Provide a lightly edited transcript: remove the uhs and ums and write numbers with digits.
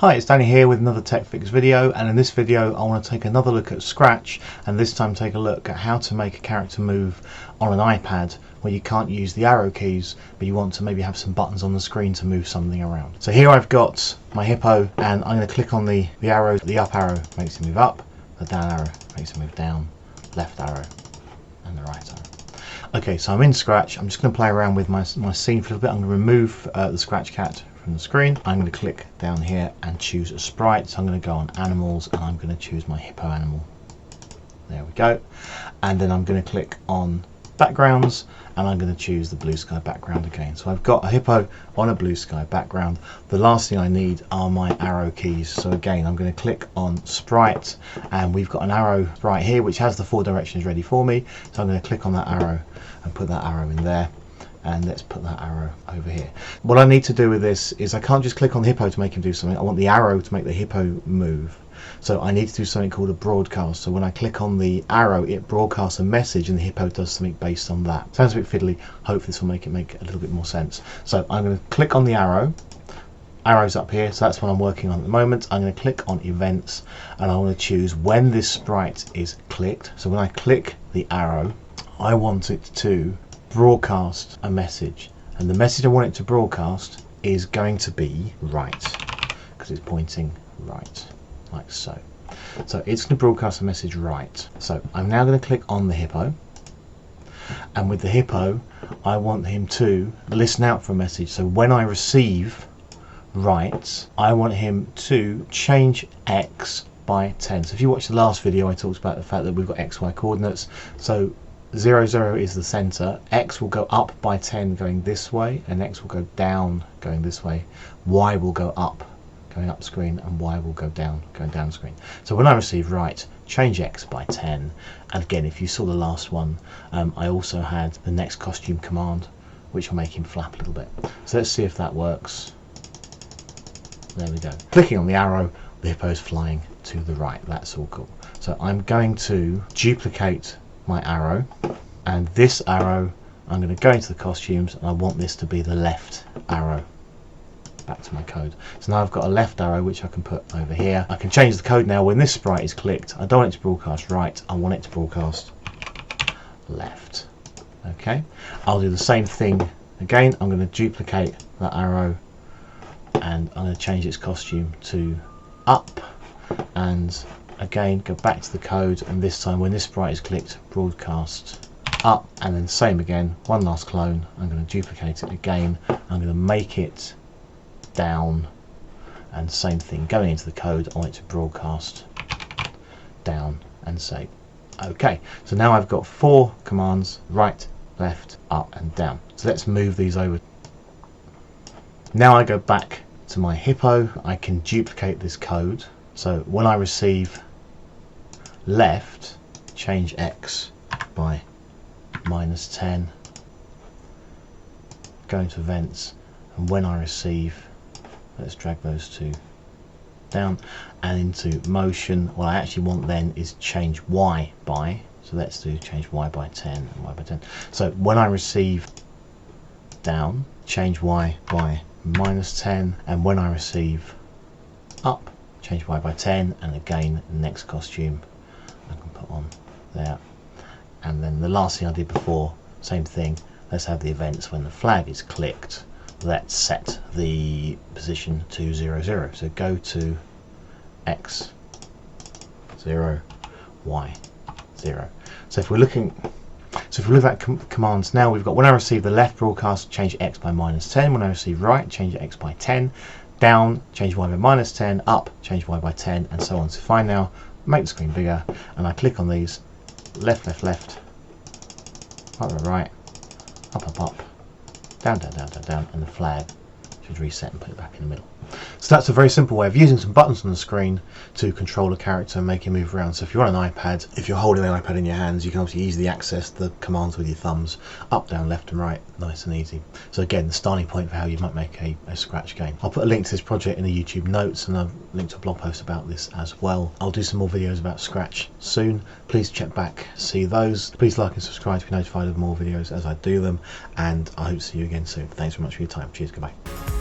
Hi, it's Danny here with another Tech Fix video, and in this video I want to take another look at Scratch, and this time take a look at how to make a character move on an iPad where you can't use the arrow keys but you want to maybe have some buttons on the screen to move something around. So here I've got my hippo and I'm going to click on the arrow. The up arrow makes it move up, the down arrow makes it move down, left arrow and the right arrow. Okay, so I'm in Scratch. I'm just going to play around with my scene for a little bit. I'm going to remove the Scratch cat from the screen. I'm going to click down here and choose a sprite. So I'm going to go on animals and I'm going to choose my hippo animal. There we go. And then I'm going to click on backgrounds and I'm going to choose the blue sky background again. So I've got a hippo on a blue sky background. The last thing I need are my arrow keys. So again, I'm going to click on sprite and we've got an arrow right here which has the 4 directions ready for me. So I'm going to click on that arrow and put that arrow in there. And let's put that arrow over here. What I need to do with this is I can't just click on the hippo to make him do something. I want the arrow to make the hippo move. So I need to do something called a broadcast. So when I click on the arrow, it broadcasts a message and the hippo does something based on that. Sounds a bit fiddly. Hopefully this will make a little bit more sense. So I'm going to click on the arrow. Arrow's up here, so that's what I'm working on at the moment. I'm going to click on events and I want to choose when this sprite is clicked. So when I click the arrow, I want it to broadcast a message, and the message I want it to broadcast is going to be right because it's pointing right, like so. So it's going to broadcast a message right. So I'm now going to click on the hippo, and with the hippo I want him to listen out for a message. So when I receive right, I want him to change X by 10. So if you watched the last video, I talked about the fact that we've got XY coordinates. So 0, 0 is the center. X will go up by 10 going this way, and X will go down going this way. Y will go up going up screen, and Y will go down going down screen. So when I receive right, change X by 10. And again, if you saw the last one, I also had the next costume command which will make him flap a little bit. So let's see if that works. There we go. Clicking on the arrow, the hippo's flying to the right. That's all cool. So I'm going to duplicate my arrow, and this arrow I'm going to go into the costumes and I want this to be the left arrow. Back to my code. So now I've got a left arrow which I can put over here. I can change the code now. When this sprite is clicked, I don't want it to broadcast right, I want it to broadcast left. Okay, I'll do the same thing again. I'm going to duplicate that arrow and I'm going to change its costume to up, and again go back to the code, and this time when this sprite is clicked, broadcast up, and then same again, one last clone. I'm going to duplicate it again, I'm going to make it down, and same thing, going into the code, I want it to broadcast down, and say okay. So now I've got 4 commands: right, left, up and down. So let's move these over. Now I go back to my hippo, I can duplicate this code. So when I receive left, change X by -10, go into events, and when I receive, let's drag those 2 down and into motion. What I actually want then is change Y by, so let's do change Y by 10 and Y by 10. So when I receive down, change Y by -10, and when I receive up, change Y by 10, and again the next costume I can put on there. And then the last thing I did before, same thing, let's have the events. When the flag is clicked, let's set the position to 0, 0. So go to X 0, Y 0. So if we're looking at commands now, we've got when I receive the left broadcast, change X by -10. When I receive right, change X by 10. Down, change Y by -10. Up, change Y by 10, and so on. So if I now make the screen bigger and I click on these, left, left, left, right, right, right, up, up, up, down, down, down, down, down, and the flag should reset and put it back in the middle. So that's a very simple way of using some buttons on the screen to control a character and make him move around. So if you're on an iPad, if you're holding the iPad in your hands, you can obviously easily access the commands with your thumbs, up, down, left and right, nice and easy. So again, the starting point for how you might make a Scratch game. I'll put a link to this project in the YouTube notes, and I'll link to a blog post about this as well. I'll do some more videos about Scratch soon. Please check back, see those. Please like and subscribe to be notified of more videos as I do them, and I hope to see you again soon. Thanks very much for your time. Cheers, goodbye.